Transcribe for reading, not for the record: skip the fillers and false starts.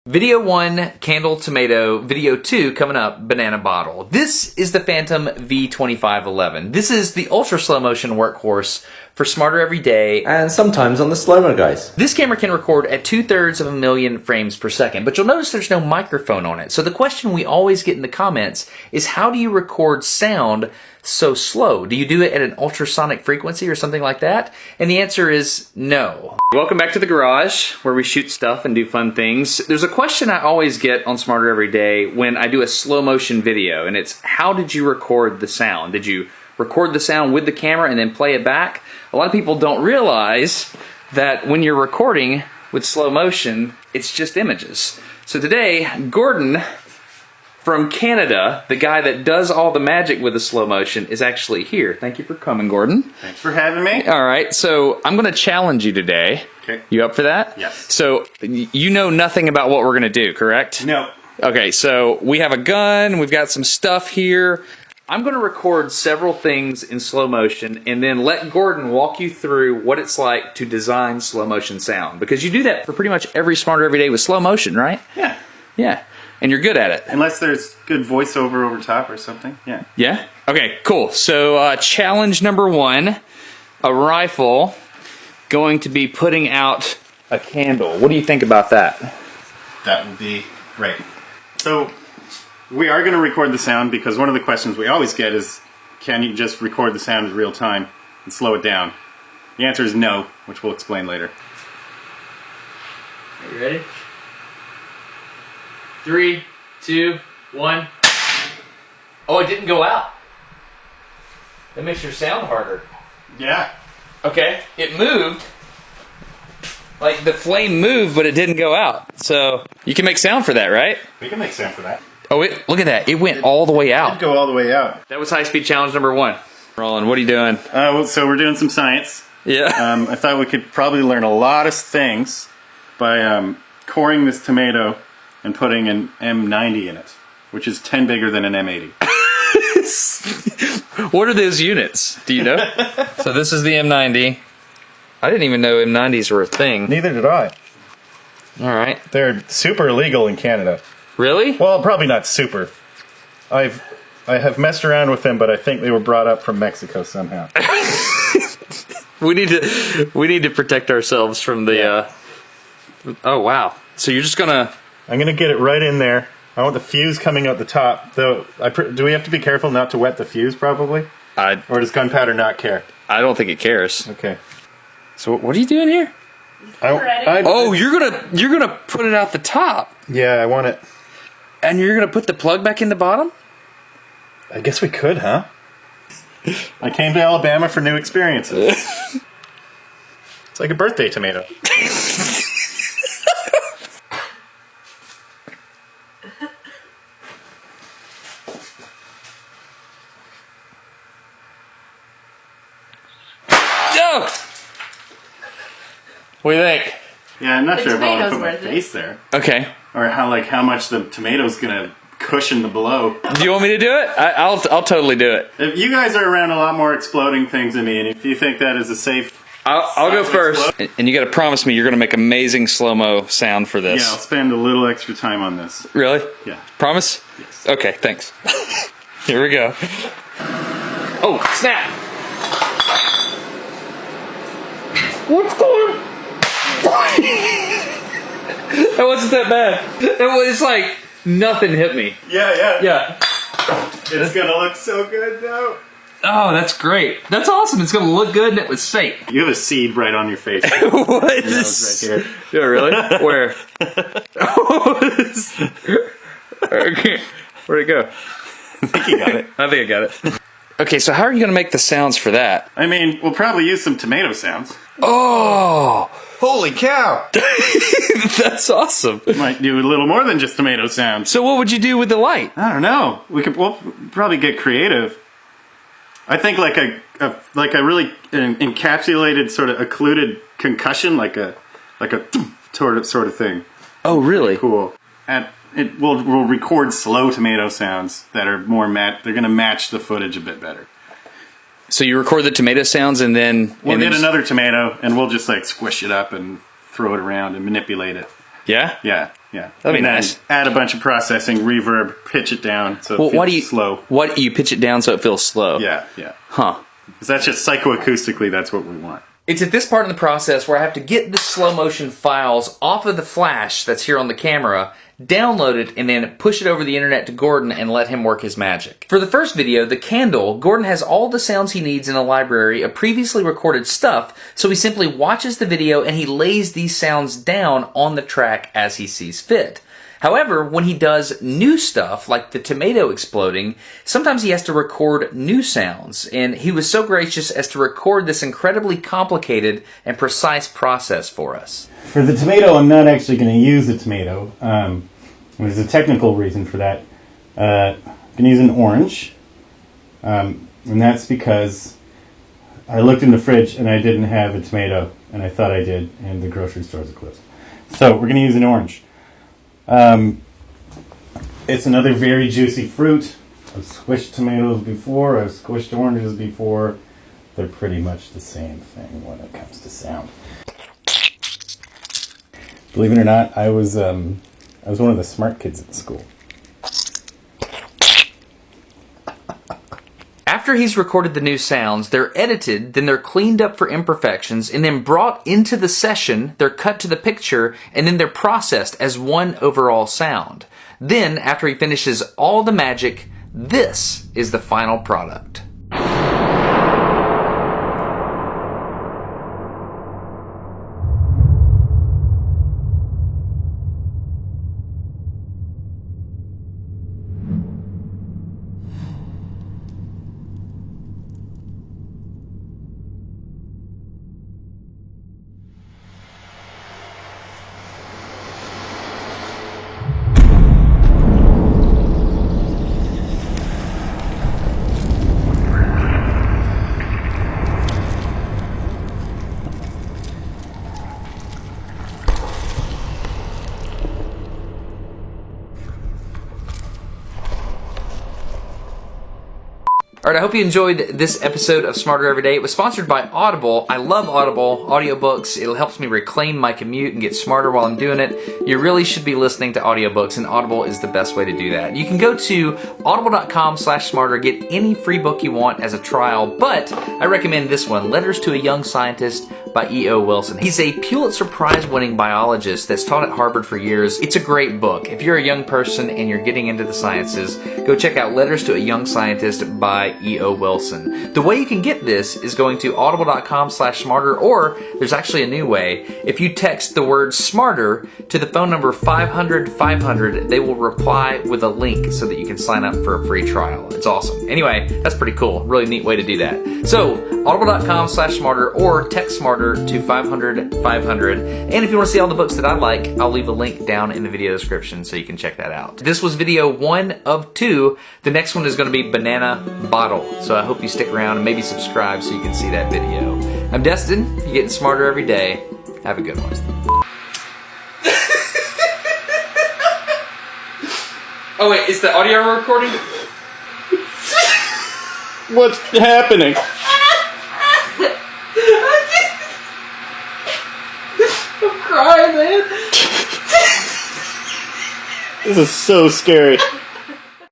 Video 1, candle tomato. Video 2, coming up, banana bottle. This is the Phantom V2511. This is the ultra slow motion workhorse for Smarter Every Day. And sometimes on the slow-mo guys. This camera can record at 2/3 of a million frames per second, but you'll notice there's no microphone on it. So the question we always get in the comments is, how do you record sound so slow? Do you do it at an ultrasonic frequency or something like that? And the answer is no. Welcome back to the garage, where we shoot stuff and do fun things. There's a question I always get on Smarter Every Day when I do a slow motion video, and it's, how did you record the sound? Did you record the sound with the camera and then play it back? A lot of people don't realize that when you're recording with slow motion, it's just images. So today, Gordon from Canada, the guy that does all the magic with the slow motion, is actually here. Thank you for coming, Gordon. Thanks for having me. All right, so I'm going to challenge you today. Okay. You up for that? Yes. So you know nothing about what we're going to do, correct? No. Okay, so we have a gun, we've got some stuff here. I'm going to record several things in slow motion and then let Gordon walk you through what it's like to design slow motion sound. Because you do that for pretty much every Smarter Every Day with slow motion, right? Yeah. Yeah. And you're good at it. Unless there's good voiceover over top or something. Yeah. Yeah? Okay, cool. So challenge number 1, a rifle going to be putting out a candle. What do you think about that? That would be great. So we are going to record the sound because one of the questions we always get is, can you just record the sound in real time and slow it down? The answer is no, which we'll explain later. Are you ready? 3, 2, 1. Oh, it didn't go out. That makes your sound harder. Yeah. Okay, it moved. Like the flame moved, but it didn't go out. So you can make sound for that, right? We can make sound for that. Oh, look at that. It went all the way It'd out. go all the way out. That was high speed challenge number 1. Roland, what are you doing? Well, so we're doing some science. Yeah. I thought we could probably learn a lot of things by coring this tomato and putting an M90 in it, which is 10 bigger than an M80. What are those units? Do you know? So this is the M90. I didn't even know M90s were a thing. Neither did I. All right. They're super illegal in Canada. Really? Well, probably not super. I have messed around with them, but I think they were brought up from Mexico somehow. We need to protect ourselves from the. Oh wow! So you're just gonna. I'm gonna get it right in there. I want the fuse coming out the top. Though, do we have to be careful not to wet the fuse? Probably. Or does gunpowder not care? I don't think it cares. Okay. So what are you doing here? Oh, you're gonna put it out the top. Yeah, I want it. And you're gonna put the plug back in the bottom? I guess we could, huh? I came to Alabama for new experiences. It's like a birthday tomato. Go! What do you think? Yeah, I'm not The sure if I want to tomato's put my worth it. face there. Okay. Or how much the tomato's gonna cushion the blow. Do you want me to do it? I'll totally do it. If you guys are around a lot more exploding things than me, and if you think that is a safe... I'll go first. And you got to promise me you're going to make amazing slow-mo sound for this. Yeah, I'll spend a little extra time on this. Really? Yeah. Promise? Yes. Okay, thanks. Here we go. Oh, snap! What's going on? That wasn't that bad. It was like nothing hit me. Yeah. Yeah. It's gonna look so good though. Oh, that's great. That's awesome. It's going to look good and it was safe. You have a seed right on your face. What Your is nose right here. Yeah, really? Where? Okay. Where'd it go? I think you got it. I think I got it. Okay, so how are you going to make the sounds for that? I mean, we'll probably use some tomato sounds. Oh! Holy cow! That's awesome. Might do a little more than just tomato sounds. So what would you do with the light? I don't know. We'll probably get creative. I think like a really encapsulated sort of occluded concussion, like a sort of thing. Oh, really? Cool. We'll record slow tomato sounds that are more they're going to match the footage a bit better. So you record the tomato sounds and then... We'll get another tomato and we'll just like squish it up and throw it around and manipulate it. Yeah? Yeah. Yeah. That'd be And then nice. Add a bunch of processing, reverb, pitch it down so it Well, feels why do you slow. Why do you pitch it down so it feels slow? Yeah, yeah. Huh. Because that's just psychoacoustically, that's what we want. It's at this part in the process where I have to get the slow motion files off of the flash that's here on the camera, download it, and then push it over the internet to Gordon and let him work his magic. For the first video, The Candle, Gordon has all the sounds he needs in a library of previously recorded stuff, so he simply watches the video and he lays these sounds down on the track as he sees fit. However, when he does new stuff, like the tomato exploding, sometimes he has to record new sounds, and he was so gracious as to record this incredibly complicated and precise process for us. For the tomato, I'm not actually going to use the tomato. There's a technical reason for that. I'm going to use an orange, and that's because I looked in the fridge and I didn't have a tomato, and I thought I did, and the grocery stores are closed. So we're going to use an orange. It's another very juicy fruit. I've squished tomatoes before, I've squished oranges before. They're pretty much the same thing when it comes to sound. Believe it or not, I was one of the smart kids at school. After he's recorded the new sounds, they're edited, then they're cleaned up for imperfections, and then brought into the session, they're cut to the picture, and then they're processed as one overall sound. Then, after he finishes all the magic, this is the final product. Alright, I hope you enjoyed this episode of Smarter Every Day. It was sponsored by Audible. I love Audible audiobooks. It helps me reclaim my commute and get smarter while I'm doing it. You really should be listening to audiobooks, and Audible is the best way to do that. You can go to audible.com/smarter, get any free book you want as a trial, but I recommend this one, Letters to a Young Scientist by E.O. Wilson. He's a Pulitzer Prize-winning biologist that's taught at Harvard for years. It's a great book. If you're a young person and you're getting into the sciences, go check out Letters to a Young Scientist by E.O. Wilson. The way you can get this is going to audible.com/smarter, or there's actually a new way. If you text the word smarter to the phone number 500-500, they will reply with a link so that you can sign up for a free trial. It's awesome. Anyway, that's pretty cool. Really neat way to do that. So, audible.com/smarter or text smarter to 500-500. And if you want to see all the books that I like, I'll leave a link down in the video description so you can check that out. This was video 1 of 2. The next one is going to be Banana Bottle. So I hope you stick around and maybe subscribe so you can see that video. I'm Destin. You're getting smarter every day. Have a good one. Oh wait, is the audio recording? What's happening? I'm crying, man. This is so scary.